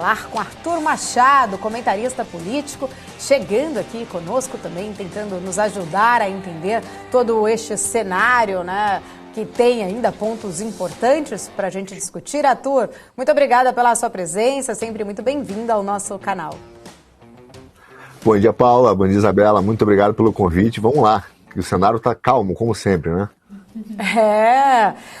Falar com Arthur Machado, comentarista político, chegando aqui conosco também, tentando nos ajudar a entender todo este cenário, né, que tem ainda pontos importantes para a gente discutir. Arthur, muito obrigada pela sua presença, sempre muito bem-vinda ao nosso canal. Bom dia, Paula, bom dia, Isabela, muito obrigado pelo convite. Vamos lá, que o cenário está calmo, como sempre, né?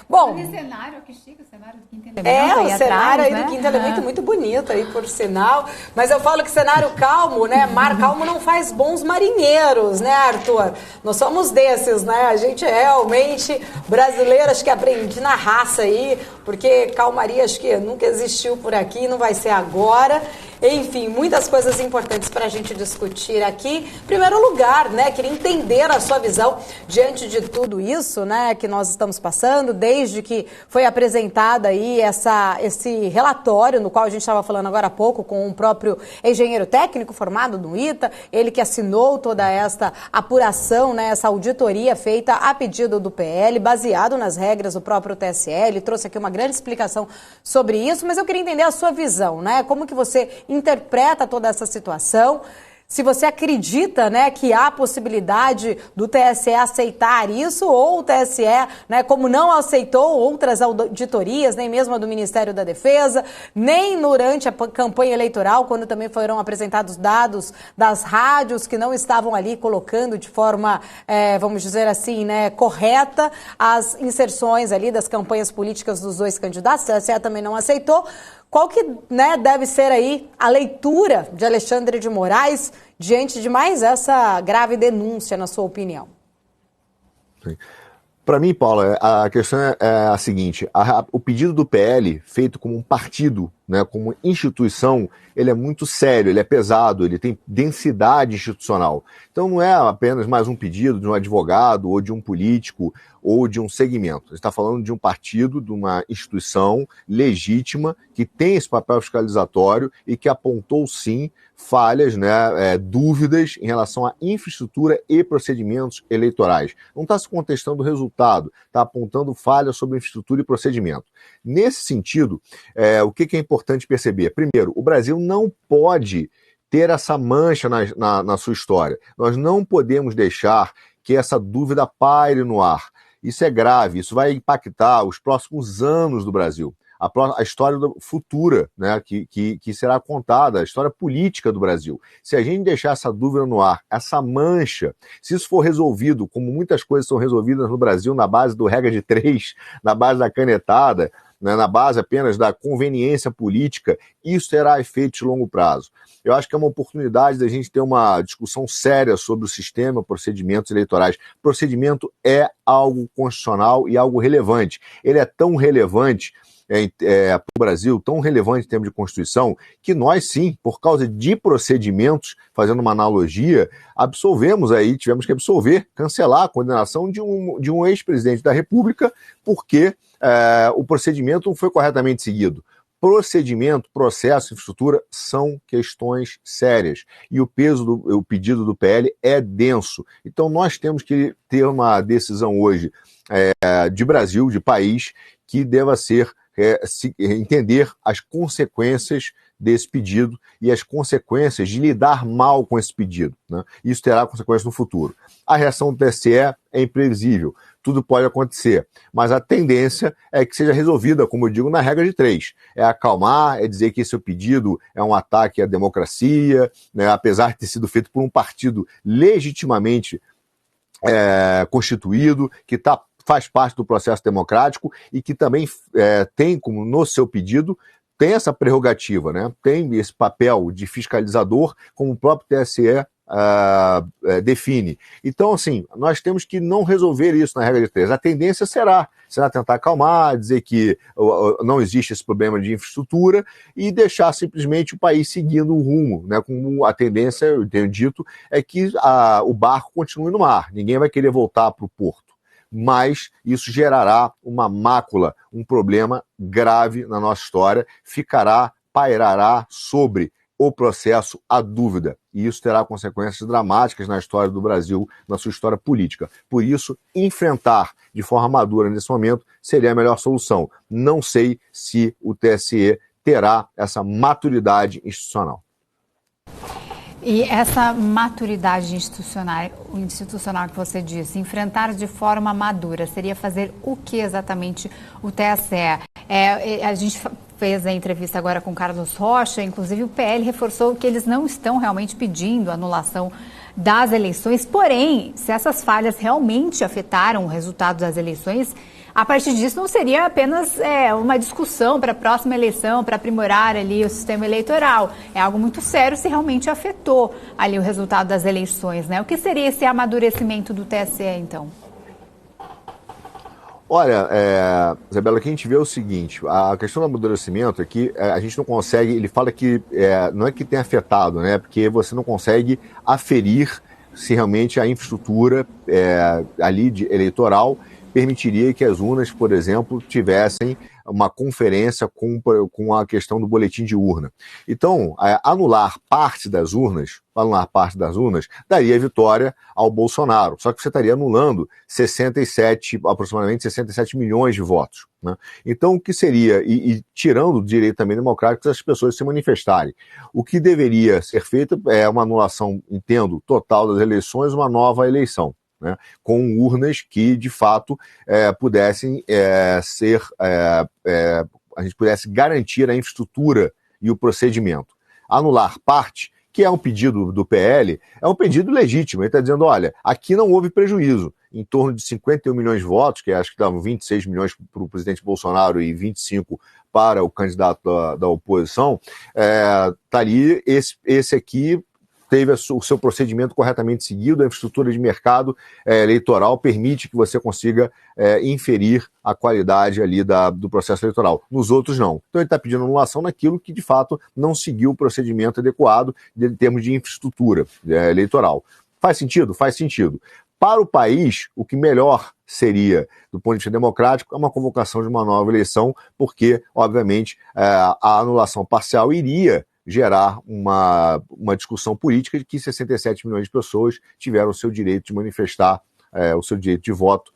Bom... Esse cenário, que chique, o cenário do Quinto Elemento. O cenário aí do Quinto Elemento muito bonito aí, por sinal. Mas eu falo que cenário calmo, né? Mar calmo não faz bons marinheiros, né, Arthur? Nós somos desses, né? A gente é realmente brasileiro, acho que aprendi na raça aí, porque calmaria acho que nunca existiu por aqui, não vai ser agora. Enfim, muitas coisas importantes para a gente discutir aqui. Em primeiro lugar, né, queria entender a sua visão diante de tudo isso, né, que nós estamos passando, desde que foi apresentada aí esse relatório, no qual a gente estava falando agora há pouco com o próprio engenheiro técnico formado no ITA, ele que assinou toda esta apuração, né, essa auditoria feita a pedido do PL, baseado nas regras do próprio TSE. Ele trouxe aqui uma grande explicação sobre isso, mas eu queria entender a sua visão, né, como que você interpreta toda essa situação, se você acredita, né, que há possibilidade do TSE aceitar isso, ou o TSE, né, como não aceitou outras auditorias, nem mesmo a do Ministério da Defesa, nem durante a campanha eleitoral, quando também foram apresentados dados das rádios que não estavam ali colocando de forma, vamos dizer assim, né, correta as inserções ali das campanhas políticas dos dois candidatos, o TSE também não aceitou. Qual que, né, deve ser aí a leitura de Alexandre de Moraes diante de mais essa grave denúncia, na sua opinião? Para mim, Paula, a questão é a seguinte: o pedido do PL, feito como um partido, né, como instituição, ele é muito sério, ele é pesado, ele tem densidade institucional. Então não é apenas mais um pedido de um advogado ou de um político ou de um segmento. A gente está falando de um partido, de uma instituição legítima que tem esse papel fiscalizatório e que apontou, sim, falhas, né, dúvidas em relação à infraestrutura e procedimentos eleitorais. Não está se contestando o resultado, está apontando falhas sobre infraestrutura e procedimento. Nesse sentido, o que é importante perceber? Primeiro, o Brasil não pode ter essa mancha na sua história. Nós não podemos deixar que essa dúvida paire no ar. Isso é grave, isso vai impactar os próximos anos do Brasil. A história futura, né, que será contada, a história política do Brasil. Se a gente deixar essa dúvida no ar, essa mancha, se isso for resolvido, como muitas coisas são resolvidas no Brasil na base do regra de 3, na base da canetada, né, na base apenas da conveniência política, isso terá efeitos de longo prazo. Eu acho que é uma oportunidade da gente ter uma discussão séria sobre o sistema, procedimentos eleitorais. Procedimento é algo constitucional e algo relevante. Ele é tão relevante para o Brasil, tão relevante em termos de Constituição, que nós sim, por causa de procedimentos, fazendo uma analogia, tivemos que absolver, cancelar a condenação de um ex-presidente da República, porque o procedimento não foi corretamente seguido. Procedimento, processo, infraestrutura são questões sérias e o pedido do PL é denso. Então nós temos que ter uma decisão hoje de Brasil, de país, que deva ser entender as consequências desse pedido e as consequências de lidar mal com esse pedido, né? Isso terá consequências no futuro. A reação do TSE é imprevisível, tudo pode acontecer, mas a tendência é que seja resolvida, como eu digo, na regra de 3. É acalmar, é dizer que esse pedido é um ataque à democracia, né, apesar de ter sido feito por um partido legitimamente constituído, que faz parte do processo democrático e que também tem como no seu pedido, tem essa prerrogativa, né? Tem esse papel de fiscalizador, como o próprio TSE define. Então, assim, nós temos que não resolver isso na regra de 3. A tendência será tentar acalmar, dizer que não existe esse problema de infraestrutura e deixar simplesmente o país seguindo o rumo, né? Como a tendência, eu tenho dito, é que o barco continue no mar. Ninguém vai querer voltar para o porto. Mas isso gerará uma mácula, um problema grave na nossa história, pairará sobre o processo a dúvida. E isso terá consequências dramáticas na história do Brasil, na sua história política. Por isso, enfrentar de forma madura nesse momento seria a melhor solução. Não sei se o TSE terá essa maturidade institucional. E essa maturidade institucional que você disse, enfrentar de forma madura, seria fazer o que exatamente o TSE? A gente fez a entrevista agora com Carlos Rocha, inclusive o PL reforçou que eles não estão realmente pedindo anulação das eleições, porém, se essas falhas realmente afetaram o resultado das eleições, a partir disso não seria apenas uma discussão para a próxima eleição, para aprimorar ali o sistema eleitoral. É algo muito sério se realmente afetou ali o resultado das eleições, né? O que seria esse amadurecimento do TSE, então? Olha, Isabela, o que a gente vê é o seguinte, a questão do amadurecimento é que a gente não consegue, ele fala que não é que tenha afetado, né? Porque você não consegue aferir se realmente a infraestrutura ali eleitoral permitiria que as urnas, por exemplo, tivessem uma conferência com a questão do boletim de urna. Então, anular parte das urnas daria vitória ao Bolsonaro. Só que você estaria anulando aproximadamente 67 milhões de votos, né? Então, o que seria, e tirando o direito também democrático das pessoas se manifestarem, o que deveria ser feito é uma anulação, entendo, total das eleições, uma nova eleição, né, com urnas que, de fato, pudessem a gente pudesse garantir a infraestrutura e o procedimento. Anular parte, que é um pedido do PL, é um pedido legítimo. Ele está dizendo, olha, aqui não houve prejuízo. Em torno de 51 milhões de votos, que acho que davam 26 milhões para o presidente Bolsonaro e 25 para o candidato da oposição, está ali, esse aqui teve o seu procedimento corretamente seguido, a infraestrutura de mercado eleitoral permite que você consiga inferir a qualidade ali do processo eleitoral. Nos outros, não. Então ele está pedindo anulação naquilo que, de fato, não seguiu o procedimento adequado em termos de infraestrutura eleitoral. Faz sentido? Faz sentido. Para o país, o que melhor seria, do ponto de vista democrático, é uma convocação de uma nova eleição, porque, obviamente, a anulação parcial iria gerar uma discussão política de que 67 milhões de pessoas tiveram o seu direito de manifestar, o seu direito de voto,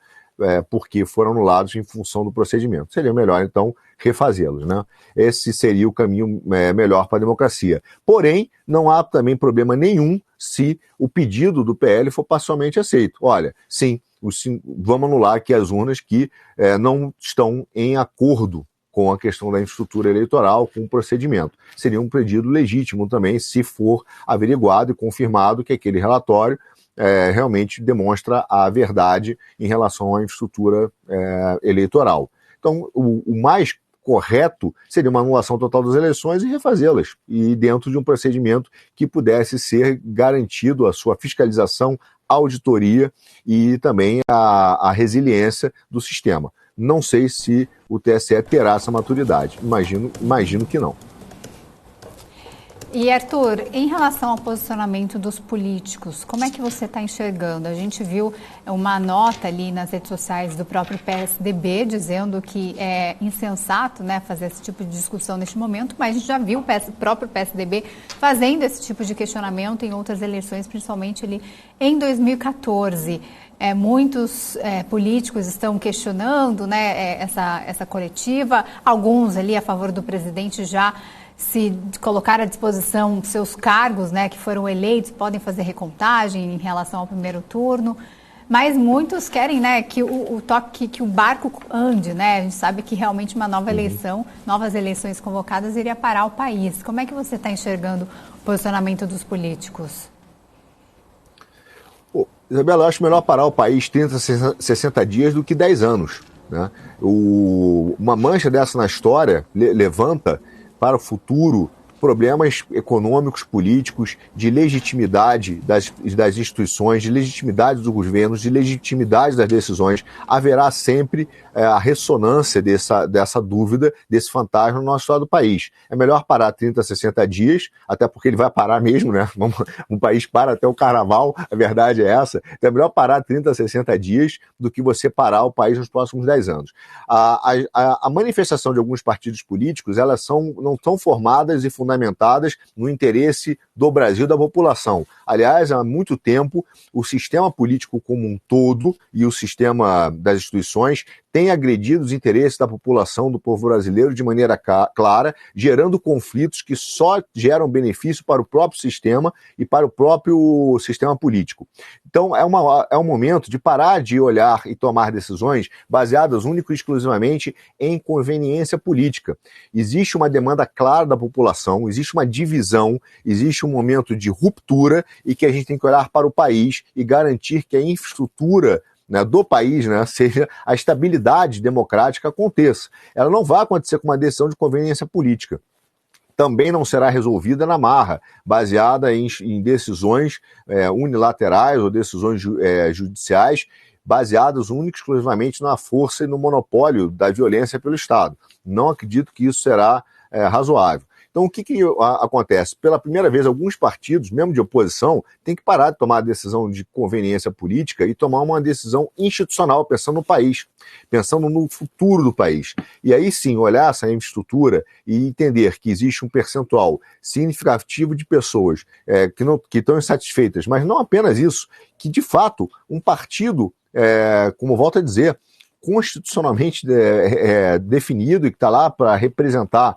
porque foram anulados em função do procedimento. Seria melhor, então, refazê-los, né? Esse seria o caminho melhor para a democracia. Porém, não há também problema nenhum se o pedido do PL for parcialmente aceito. Olha, sim, vamos anular aqui as urnas que não estão em acordo com a questão da infraestrutura eleitoral, com o procedimento. Seria um pedido legítimo também, se for averiguado e confirmado que aquele relatório realmente demonstra a verdade em relação à infraestrutura eleitoral. Então, o mais correto seria uma anulação total das eleições e refazê-las, e dentro de um procedimento que pudesse ser garantido a sua fiscalização, auditoria e também a resiliência do sistema. Não sei se o TSE terá essa maturidade. Imagino que não. E, Arthur, em relação ao posicionamento dos políticos, como é que você está enxergando? A gente viu uma nota ali nas redes sociais do próprio PSDB dizendo que é insensato, né, fazer esse tipo de discussão neste momento, mas a gente já viu o próprio PSDB fazendo esse tipo de questionamento em outras eleições, principalmente ali em 2014. Muitos políticos estão questionando, né, essa coletiva, alguns ali a favor do presidente já se colocar à disposição seus cargos, né, que foram eleitos, podem fazer recontagem em relação ao primeiro turno, mas muitos querem, né, que o barco ande, né? A gente sabe que realmente uma nova eleição, novas eleições convocadas iria parar o país. Como é que você está enxergando o posicionamento dos políticos? Isabela, eu acho melhor parar o país 30, 60 dias do que 10 anos. Né? Uma mancha dessa na história levanta para o futuro problemas econômicos, políticos, de legitimidade das instituições, de legitimidade dos governos, de legitimidade das decisões. Haverá sempre a ressonância dessa dúvida, desse fantasma no nosso estado do país. É melhor parar 30, 60 dias, até porque ele vai parar mesmo, né? Um país para até o carnaval, a verdade é essa. Então é melhor parar 30, 60 dias do que você parar o país nos próximos 10 anos. A manifestação de alguns partidos políticos, elas não estão formadas e fundamentadas no interesse do Brasil, da população. Aliás, há muito tempo, o sistema político como um todo e o sistema das instituições tem agredido os interesses da população, do povo brasileiro de maneira clara, gerando conflitos que só geram benefício para o próprio sistema e para o próprio sistema político. Então é um momento de parar de olhar e tomar decisões baseadas única e exclusivamente em conveniência política. Existe uma demanda clara da população, existe uma divisão, existe um momento de ruptura e que a gente tem que olhar para o país e garantir que a infraestrutura, né, do país, né, seja a estabilidade democrática aconteça. Ela não vai acontecer com uma decisão de conveniência política. Também não será resolvida na marra, baseada em decisões unilaterais ou decisões judiciais baseadas única e exclusivamente na força e no monopólio da violência pelo Estado. Não acredito que isso será razoável. Então, o que acontece? Pela primeira vez, alguns partidos, mesmo de oposição, têm que parar de tomar a decisão de conveniência política e tomar uma decisão institucional, pensando no país, pensando no futuro do país. E aí sim, olhar essa infraestrutura e entender que existe um percentual significativo de pessoas que estão insatisfeitas, mas não apenas isso, que de fato um partido, como volto a dizer, constitucionalmente definido e que está lá para representar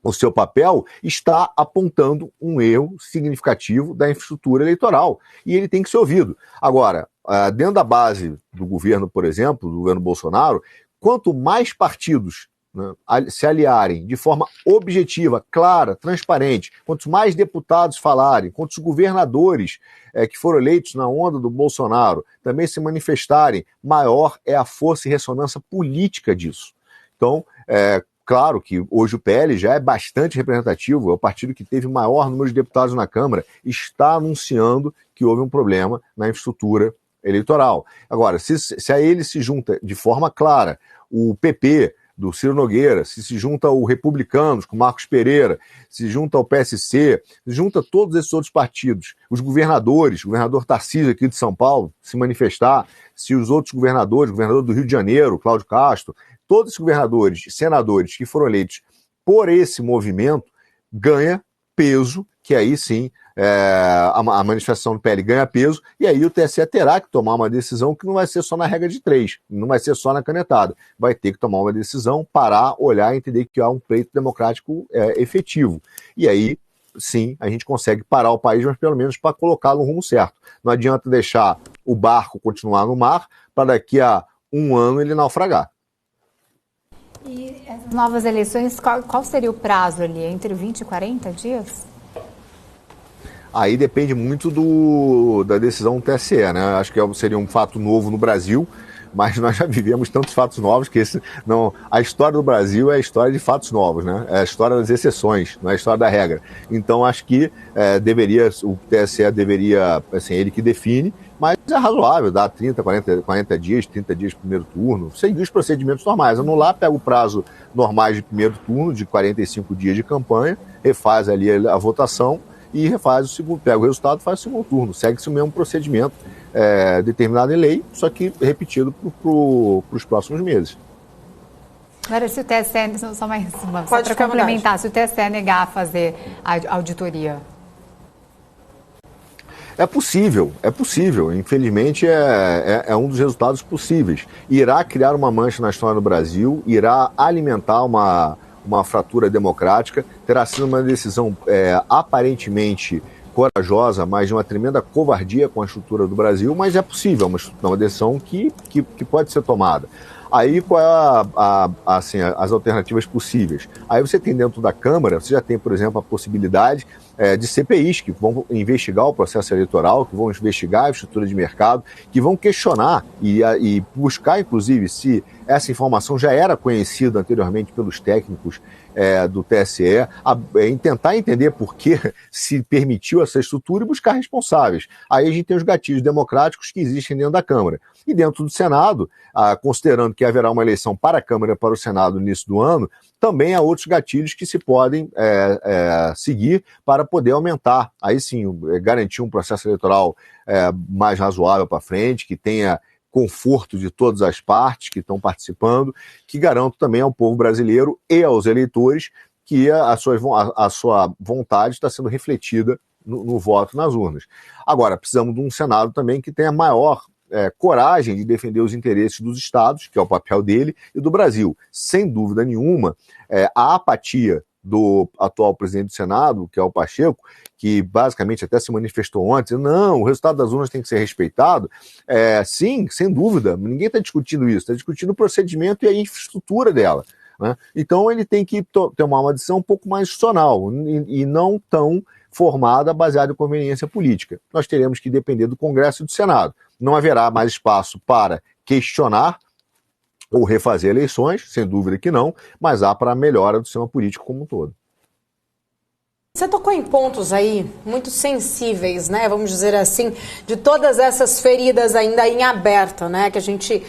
o seu papel, está apontando um erro significativo da infraestrutura eleitoral. E ele tem que ser ouvido. Agora, dentro da base do governo, por exemplo, do governo Bolsonaro, quanto mais partidos, né, se aliarem de forma objetiva, clara, transparente, quanto mais deputados falarem, quantos governadores que foram eleitos na onda do Bolsonaro também se manifestarem, maior é a força e ressonância política disso. Então, claro que hoje o PL já é bastante representativo, é o partido que teve maior número de deputados na Câmara, está anunciando que houve um problema na infraestrutura eleitoral. Agora, se a ele se junta de forma clara o PP do Ciro Nogueira, se junta o Republicanos com Marcos Pereira, se junta o PSC, se junta todos esses outros partidos, os governadores, o governador Tarcísio aqui de São Paulo se manifestar, se os outros governadores, o governador do Rio de Janeiro, Cláudio Castro, todos os governadores e senadores que foram eleitos por esse movimento ganha peso, que aí sim a manifestação do PL ganha peso, e aí o TSE terá que tomar uma decisão que não vai ser só na regra de 3, não vai ser só na canetada, vai ter que tomar uma decisão, parar, olhar e entender que há um pleito democrático efetivo. E aí, sim, a gente consegue parar o país, mas pelo menos para colocá-lo no rumo certo. Não adianta deixar o barco continuar no mar para daqui a um ano ele naufragar. E essas novas eleições, qual seria o prazo ali? Entre 20 e 40 dias? Aí depende muito da decisão do TSE, né? Acho que seria um fato novo no Brasil, mas nós já vivemos tantos fatos novos que a história do Brasil é a história de fatos novos, né? É a história das exceções, não é a história da regra. Então acho que o TSE deveria, assim, ele que define, mas é razoável, dá 30 dias de primeiro turno, seguir os procedimentos normais. Anular, pega o prazo normais de primeiro turno, de 45 dias de campanha, refaz ali a votação e refaz o segundo, pega o resultado e faz o segundo turno. Segue-se o mesmo procedimento determinado em lei, só que repetido para os próximos meses. Agora, se o TSE, só para complementar, se o TSE negar a fazer a auditoria... É possível. Infelizmente, é um dos resultados possíveis. Irá criar uma mancha na história do Brasil, irá alimentar uma fratura democrática, terá sido uma decisão aparentemente corajosa, mas de uma tremenda covardia com a estrutura do Brasil, mas é possível, uma decisão que pode ser tomada. Aí, qual é as alternativas possíveis? Aí você tem dentro da Câmara, você já tem, por exemplo, a possibilidade de CPIs, que vão investigar o processo eleitoral, que vão investigar a estrutura de mercado, que vão questionar e buscar, inclusive, se essa informação já era conhecida anteriormente pelos técnicos do TSE, em tentar entender por que se permitiu essa estrutura e buscar responsáveis. Aí a gente tem os gatilhos democráticos que existem dentro da Câmara. E dentro do Senado, considerando que haverá uma eleição para a Câmara e para o Senado no início do ano, também há outros gatilhos que se podem seguir para poder aumentar, aí sim, garantir um processo eleitoral mais razoável para frente, que tenha conforto de todas as partes que estão participando, que garanta também ao povo brasileiro e aos eleitores que a sua vontade está sendo refletida no voto nas urnas. Agora, precisamos de um Senado também que tenha maior coragem de defender os interesses dos estados, que é o papel dele, e do Brasil. Sem dúvida nenhuma, a apatia do atual presidente do Senado, que é o Pacheco, que basicamente até se manifestou ontem, não, o resultado das urnas tem que ser respeitado. Sim, sem dúvida, ninguém está discutindo isso, está discutindo o procedimento e a infraestrutura dela, né? Então ele tem que tomar uma decisão um pouco mais institucional e não tão formada, baseada em conveniência política. Nós teremos que depender do Congresso e do Senado. Não haverá mais espaço para questionar ou refazer eleições, sem dúvida que não, mas há para a melhora do sistema político como um todo. Você tocou em pontos aí muito sensíveis, né? Vamos dizer assim, de todas essas feridas ainda em aberto, né? Que a gente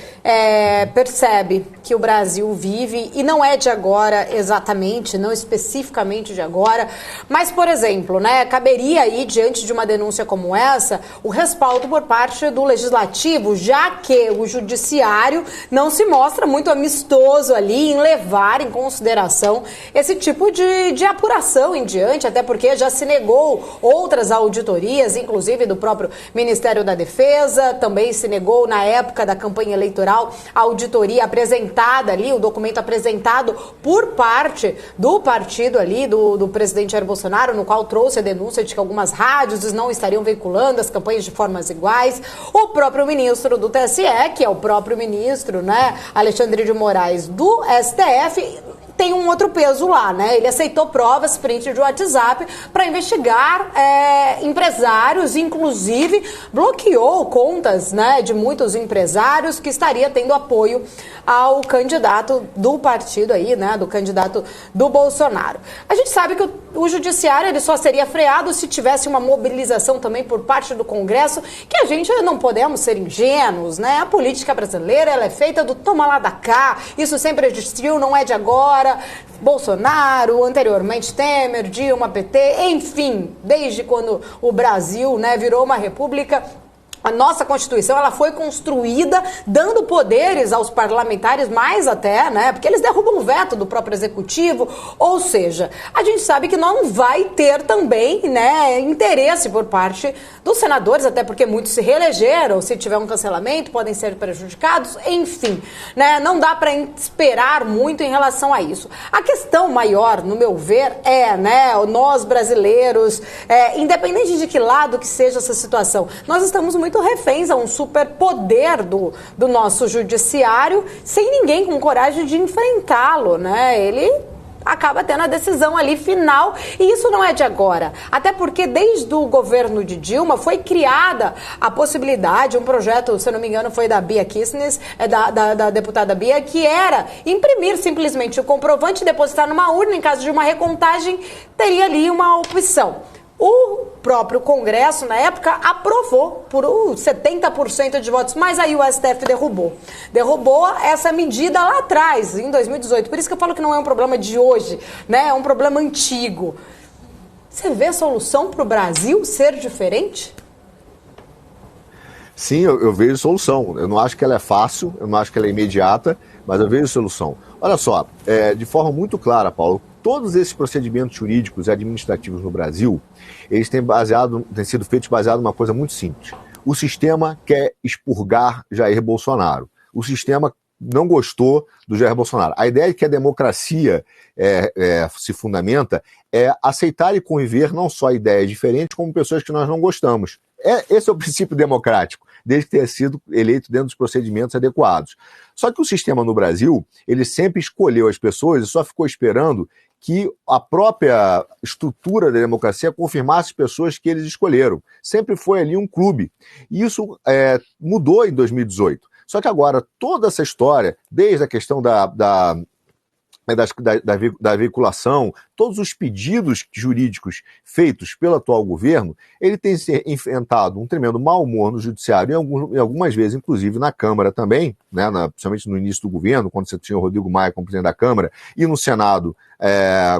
percebe que o Brasil vive, e não é de agora exatamente, não especificamente de agora, mas, por exemplo, né? Caberia aí, diante de uma denúncia como essa, o respaldo por parte do Legislativo, já que o Judiciário não se mostra muito amistoso ali em levar em consideração esse tipo de apuração em diante, até porque já se negou outras auditorias, inclusive do próprio Ministério da Defesa, também se negou na época da campanha eleitoral a auditoria apresentada ali, o documento apresentado por parte do partido ali, do presidente Jair Bolsonaro, no qual trouxe a denúncia de que algumas rádios não estariam veiculando as campanhas de formas iguais. O próprio ministro do TSE, que é o próprio ministro, né, Alexandre de Moraes, do STF, tem um outro peso lá, né? Ele aceitou provas, print de WhatsApp, para investigar empresários, inclusive bloqueou contas, né, de muitos empresários que estaria tendo apoio ao candidato do partido aí, né, do candidato do Bolsonaro. A gente sabe que o judiciário ele só seria freado se tivesse uma mobilização também por parte do Congresso, que a gente não podemos ser ingênuos, né? A política brasileira ela é feita do toma lá da cá, isso sempre existiu, não é de agora. Bolsonaro, anteriormente Temer, Dilma, PT, enfim, desde quando o Brasil, né, virou uma república, a nossa Constituição ela foi construída dando poderes aos parlamentares, mais até, né? Porque eles derrubam o veto do próprio executivo. Ou seja, a gente sabe que não vai ter também, né, interesse por parte dos senadores, até porque muitos se reelegeram. Se tiver um cancelamento, podem ser prejudicados. Enfim, né? Não dá para esperar muito em relação a isso. A questão maior, no meu ver, né, nós brasileiros, independente de que lado que seja essa situação, nós estamos muito reféns a um superpoder do nosso judiciário, sem ninguém com coragem de enfrentá-lo, né? Ele acaba tendo a decisão ali final, e isso não é de agora. Até porque desde o governo de Dilma foi criada a possibilidade, um projeto, se eu não me engano, foi da Bia Kisses, da deputada Bia, que era imprimir simplesmente o comprovante e depositar numa urna, em caso de uma recontagem, teria ali uma opção. O próprio Congresso, na época, aprovou por 70% de votos, mas aí o STF derrubou essa medida lá atrás, em 2018. Por isso que eu falo que não é um problema de hoje, né? É um problema antigo. Você vê solução para o Brasil ser diferente? Sim, eu vejo solução. Eu não acho que ela é fácil, eu não acho que ela é imediata, mas eu vejo solução. Olha só, de forma muito clara, Paulo, todos esses procedimentos jurídicos e administrativos no Brasil, eles têm sido feitos baseado numa coisa muito simples. O sistema quer expurgar Jair Bolsonaro. O sistema não gostou do Jair Bolsonaro. A ideia de que a democracia se fundamenta é aceitar e conviver não só ideias diferentes, como pessoas que nós não gostamos. Esse é o princípio democrático, desde que tenha sido eleito dentro dos procedimentos adequados. Só que o sistema no Brasil, ele sempre escolheu as pessoas e só ficou esperando que a própria estrutura da democracia confirmasse as pessoas que eles escolheram. Sempre foi ali um clube. E isso mudou em 2018. Só que agora, toda essa história, desde a questão da veiculação, todos os pedidos jurídicos feitos pelo atual governo, ele tem enfrentado um tremendo mau humor no judiciário e algumas vezes, inclusive na Câmara também, né, principalmente no início do governo, quando você tinha o Rodrigo Maia como presidente da Câmara, e no Senado,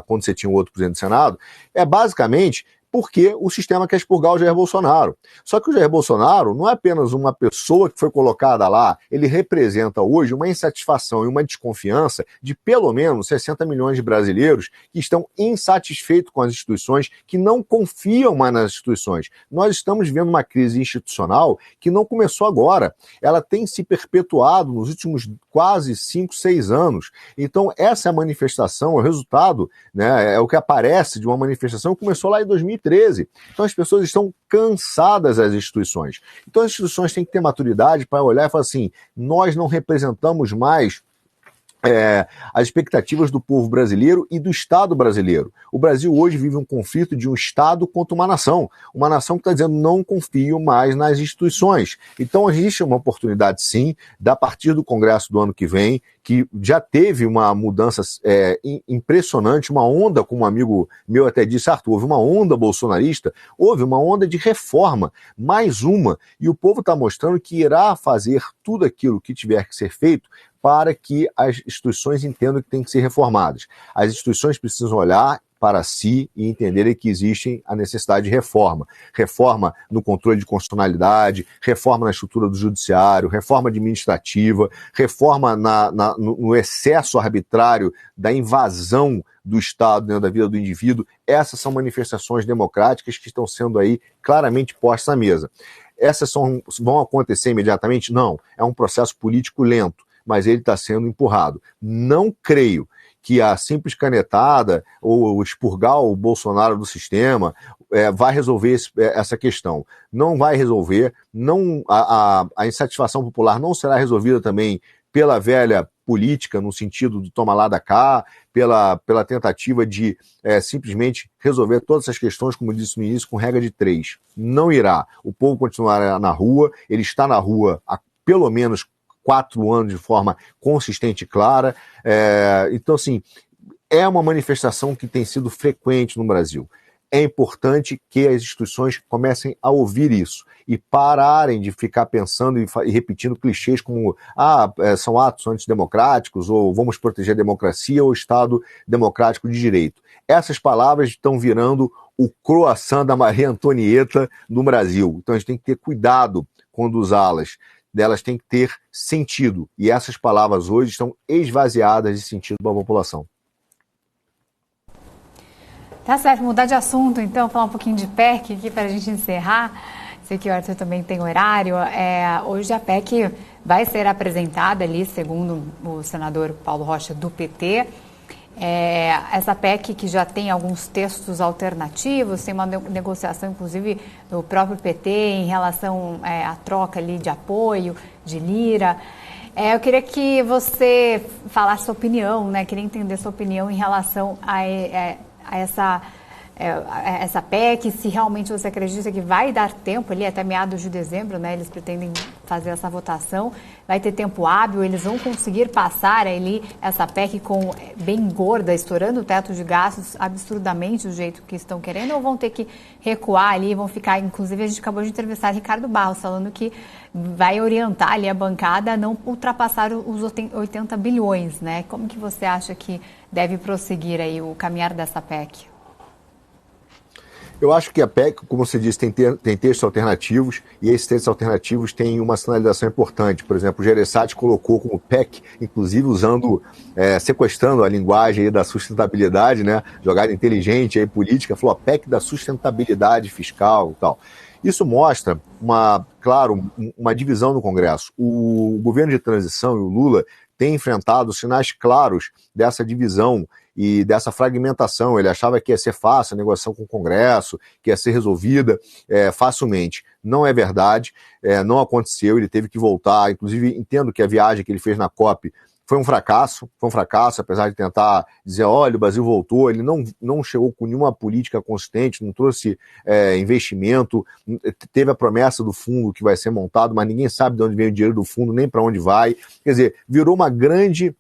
quando você tinha o outro presidente do Senado, basicamente porque o sistema quer expurgar o Jair Bolsonaro. Só que o Jair Bolsonaro não é apenas uma pessoa que foi colocada lá, ele representa hoje uma insatisfação e uma desconfiança de pelo menos 60 milhões de brasileiros que estão insatisfeitos com as instituições, que não confiam mais nas instituições. Nós estamos vivendo uma crise institucional que não começou agora, ela tem se perpetuado nos últimos quase 5, 6 anos. Então essa é a manifestação, o resultado, né, é o que aparece de uma manifestação que começou lá em 2013. Então as pessoas estão cansadas das instituições. Então as instituições têm que ter maturidade para olhar e falar assim, nós não representamos mais as expectativas do povo brasileiro e do Estado brasileiro. O Brasil hoje vive um conflito de um Estado contra uma nação que está dizendo não confio mais nas instituições. Então existe uma oportunidade sim, a partir do Congresso do ano que vem, que já teve uma mudança impressionante, uma onda, como um amigo meu até disse, Arthur, houve uma onda bolsonarista, houve uma onda de reforma, mais uma, e o povo está mostrando que irá fazer tudo aquilo que tiver que ser feito para que as instituições entendam que têm que ser reformadas. As instituições precisam olhar para si e entenderem que existe a necessidade de reforma. Reforma no controle de constitucionalidade, reforma na estrutura do judiciário, reforma administrativa, reforma no excesso arbitrário da invasão do Estado dentro da vida do indivíduo. Essas são manifestações democráticas que estão sendo aí claramente postas na mesa. Essas vão acontecer imediatamente? Não. É um processo político lento, mas ele está sendo empurrado. Não creio que a simples canetada ou expurgar o Bolsonaro do sistema vai resolver essa questão. Não vai resolver, a insatisfação popular não será resolvida também pela velha política, no sentido do toma lá da cá, pela tentativa de simplesmente resolver todas essas questões, como disse no início, com regra de 3. Não irá. O povo continuará na rua, ele está na rua há pelo menos 4 anos de forma consistente e clara. Então, assim, é uma manifestação que tem sido frequente no Brasil. É importante que as instituições comecem a ouvir isso e pararem de ficar pensando e repetindo clichês como são atos antidemocráticos, ou vamos proteger a democracia ou o Estado democrático de direito. Essas palavras estão virando o croissant da Maria Antonieta no Brasil. Então a gente tem que ter cuidado quando usá-las. Delas têm que ter sentido. E essas palavras hoje estão esvaziadas de sentido para a população. Tá certo, mudar de assunto, então, falar um pouquinho de PEC aqui para a gente encerrar. Sei que o Arthur também tem horário. Hoje a PEC vai ser apresentada ali, segundo o senador Paulo Rocha, do PT. Essa PEC que já tem alguns textos alternativos, tem uma negociação, inclusive, do próprio PT em relação à troca ali de apoio, de lira. Eu queria que você falasse sua opinião, né? Queria entender sua opinião em relação a essa PEC, se realmente você acredita que vai dar tempo ali até meados de dezembro, né? Eles pretendem fazer essa votação, vai ter tempo hábil, eles vão conseguir passar ali essa PEC bem gorda, estourando o teto de gastos absurdamente do jeito que estão querendo, ou vão ter que recuar ali, vão ficar, inclusive a gente acabou de entrevistar Ricardo Barros, falando que vai orientar ali a bancada a não ultrapassar os 80 bilhões, né? Como que você acha que deve prosseguir aí o caminhar dessa PEC? Eu acho que a PEC, como você disse, tem textos alternativos, e esses textos alternativos têm uma sinalização importante. Por exemplo, o Gereissati colocou como PEC, inclusive sequestrando a linguagem aí da sustentabilidade, né? Jogada inteligente aí, política, falou a PEC da sustentabilidade fiscal e tal. Isso mostra, uma divisão no Congresso. O governo de transição e o Lula têm enfrentado sinais claros dessa divisão e dessa fragmentação. Ele achava que ia ser fácil a negociação com o Congresso, que ia ser resolvida facilmente. Não é verdade, não aconteceu, ele teve que voltar. Inclusive, entendo que a viagem que ele fez na COP foi um fracasso, apesar de tentar dizer, olha, o Brasil voltou, ele não chegou com nenhuma política consistente, não trouxe investimento, teve a promessa do fundo que vai ser montado, mas ninguém sabe de onde vem o dinheiro do fundo, nem para onde vai. Quer dizer, virou uma grande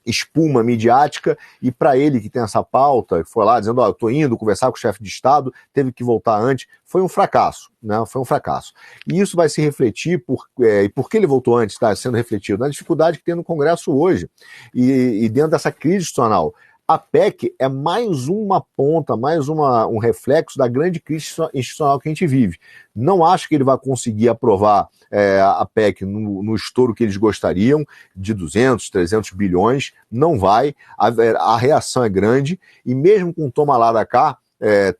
espuma midiática, e para ele que tem essa pauta, foi lá dizendo, eu estou indo conversar com o chefe de Estado, teve que voltar antes, foi um fracasso, né? Foi um fracasso. E isso vai se refletir, e por que ele voltou antes, está sendo refletido? Na dificuldade que tem no Congresso hoje, e dentro dessa crise institucional. A PEC é mais uma ponta, mais um reflexo da grande crise institucional que a gente vive. Não acho que ele vai conseguir aprovar a PEC no estouro que eles gostariam, de 200, 300 bilhões, não vai. A reação é grande e mesmo com toma lá da cá,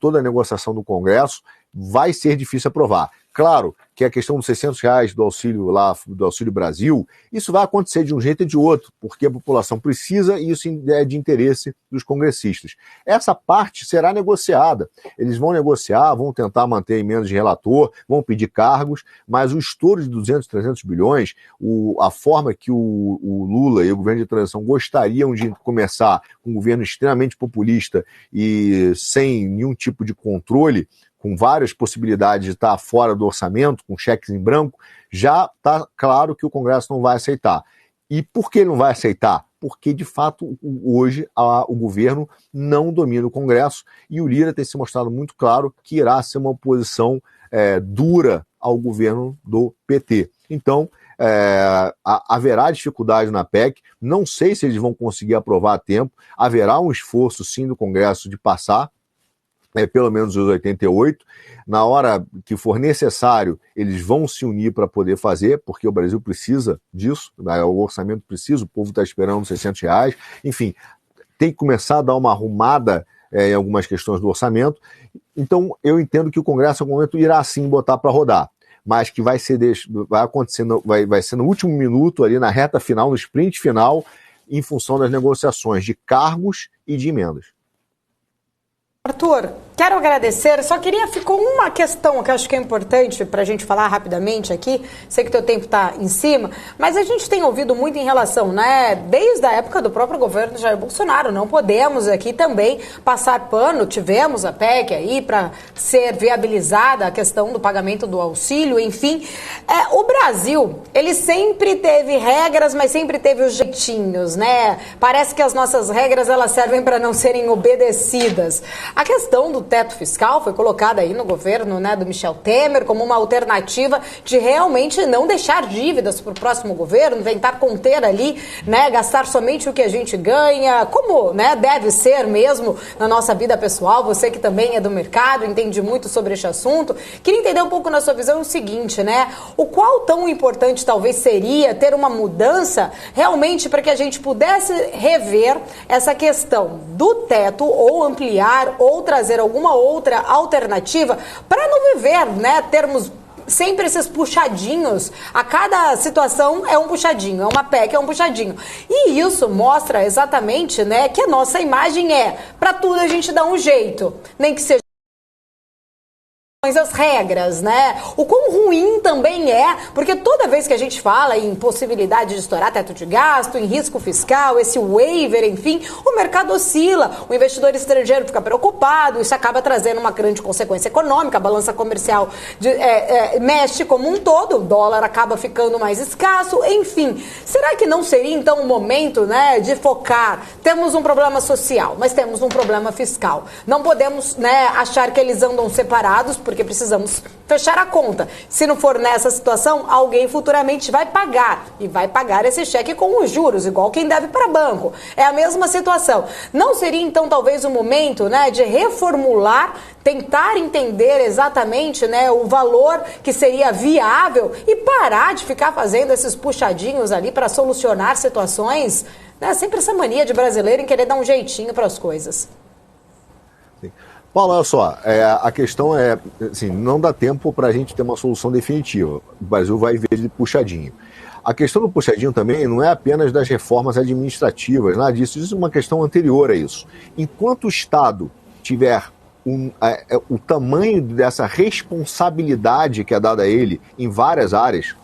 toda a negociação do Congresso, vai ser difícil aprovar. Claro que a questão dos R$600 do Auxílio Brasil, isso vai acontecer de um jeito e de outro, porque a população precisa e isso é de interesse dos congressistas. Essa parte será negociada. Eles vão negociar, vão tentar manter emendas de relator, vão pedir cargos, mas o estouro de 200, 300 bilhões, a forma que o Lula e o governo de transição gostariam de começar com um governo extremamente populista e sem nenhum tipo de controle, com várias possibilidades de estar fora do orçamento, com cheques em branco, já está claro que o Congresso não vai aceitar. E por que não vai aceitar? Porque, de fato, hoje o governo não domina o Congresso e o Lira tem se mostrado muito claro que irá ser uma oposição dura ao governo do PT. Então, haverá dificuldade na PEC, não sei se eles vão conseguir aprovar a tempo, haverá um esforço, sim, do Congresso de passar, pelo menos os 88, na hora que for necessário, eles vão se unir para poder fazer, porque o Brasil precisa disso, o orçamento precisa, o povo está esperando R$600, enfim, tem que começar a dar uma arrumada em algumas questões do orçamento, então eu entendo que o Congresso, em algum momento, irá sim botar para rodar, mas que vai ser no último minuto, ali na reta final, no sprint final, em função das negociações de cargos e de emendas. Arthur, quero agradecer, ficou uma questão que eu acho que é importante para a gente falar rapidamente aqui, sei que teu tempo está em cima, mas a gente tem ouvido muito em relação, desde a época do próprio governo Jair Bolsonaro, não podemos aqui também passar pano, tivemos a PEC aí para ser viabilizada a questão do pagamento do auxílio, enfim, o Brasil, ele sempre teve regras, mas sempre teve os jeitinhos, parece que as nossas regras elas servem para não serem obedecidas. A questão do teto fiscal foi colocada aí no governo do Michel Temer como uma alternativa de realmente não deixar dívidas para o próximo governo, tentar conter ali, gastar somente o que a gente ganha, como deve ser mesmo na nossa vida pessoal. Você que também é do mercado, entende muito sobre este assunto. Queria entender um pouco na sua visão o seguinte, o qual tão importante talvez seria ter uma mudança realmente para que a gente pudesse rever essa questão do teto ou ampliar ou trazer alguma outra alternativa para não viver, termos sempre esses puxadinhos. A cada situação é um puxadinho, é uma PEC, é um puxadinho. E isso mostra exatamente, que a nossa imagem para tudo a gente dá um jeito, nem que seja as regras, O quão ruim também porque toda vez que a gente fala em possibilidade de estourar teto de gasto, em risco fiscal, esse waiver, enfim, o mercado oscila, o investidor estrangeiro fica preocupado, isso acaba trazendo uma grande consequência econômica, a balança comercial mexe como um todo, o dólar acaba ficando mais escasso, enfim. Será que não seria então o momento, de focar? Temos um problema social, mas temos um problema fiscal. Não podemos, achar que eles andam separados, porque precisamos fechar a conta. Se não for nessa situação, alguém futuramente vai pagar. E vai pagar esse cheque com os juros, igual quem deve para banco. É a mesma situação. Não seria, então, talvez o momento, de reformular, tentar entender exatamente, o valor que seria viável e parar de ficar fazendo esses puxadinhos ali para solucionar situações? Sempre essa mania de brasileiro em querer dar um jeitinho para as coisas. Sim. Paulo, olha só, a questão é, assim, não dá tempo para a gente ter uma solução definitiva. O Brasil vai ver de puxadinho. A questão do puxadinho também não é apenas das reformas administrativas, nada disso. Isso é uma questão anterior a isso. Enquanto o Estado tiver o tamanho dessa responsabilidade que é dada a ele em várias áreas,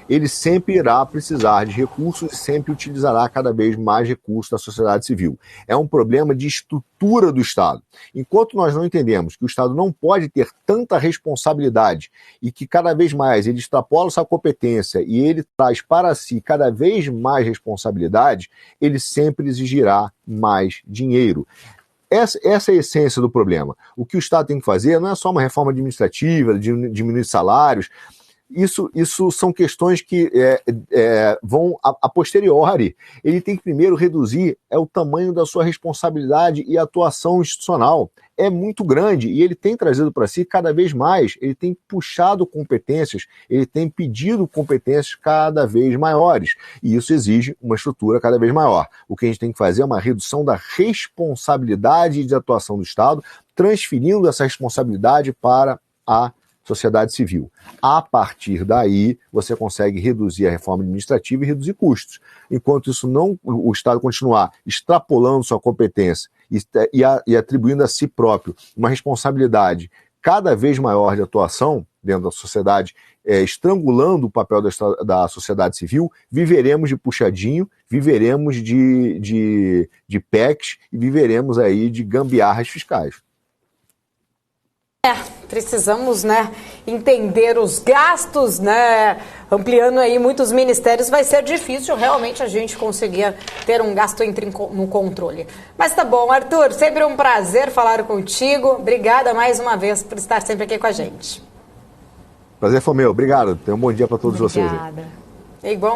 ele sempre irá precisar de recursos e sempre utilizará cada vez mais recursos da sociedade civil. É um problema de estrutura do Estado. Enquanto nós não entendemos que o Estado não pode ter tanta responsabilidade e que cada vez mais ele extrapola sua competência e ele traz para si cada vez mais responsabilidade, ele sempre exigirá mais dinheiro. Essa é a essência do problema. O que o Estado tem que fazer não é só uma reforma administrativa, diminuir salários. Isso são questões que vão a posteriori. Ele tem que primeiro reduzir o tamanho da sua responsabilidade e atuação institucional. É muito grande e ele tem trazido para si cada vez mais, ele tem puxado competências, ele tem pedido competências cada vez maiores. E isso exige uma estrutura cada vez maior. O que a gente tem que fazer é uma redução da responsabilidade de atuação do Estado, transferindo essa responsabilidade para a sociedade civil. A partir daí, você consegue reduzir a reforma administrativa e reduzir custos. Enquanto isso o Estado continuar extrapolando sua competência e atribuindo a si próprio uma responsabilidade cada vez maior de atuação dentro da sociedade, estrangulando o papel da sociedade civil, viveremos de puxadinho, viveremos de PECs e viveremos aí de gambiarras fiscais. Precisamos, entender os gastos, ampliando aí muitos ministérios, vai ser difícil realmente a gente conseguir ter um gasto no controle. Mas tá bom, Arthur, sempre um prazer falar contigo. Obrigada mais uma vez por estar sempre aqui com a gente. Prazer foi meu, obrigado. Tenha um bom dia para todos vocês. Obrigada. É igual.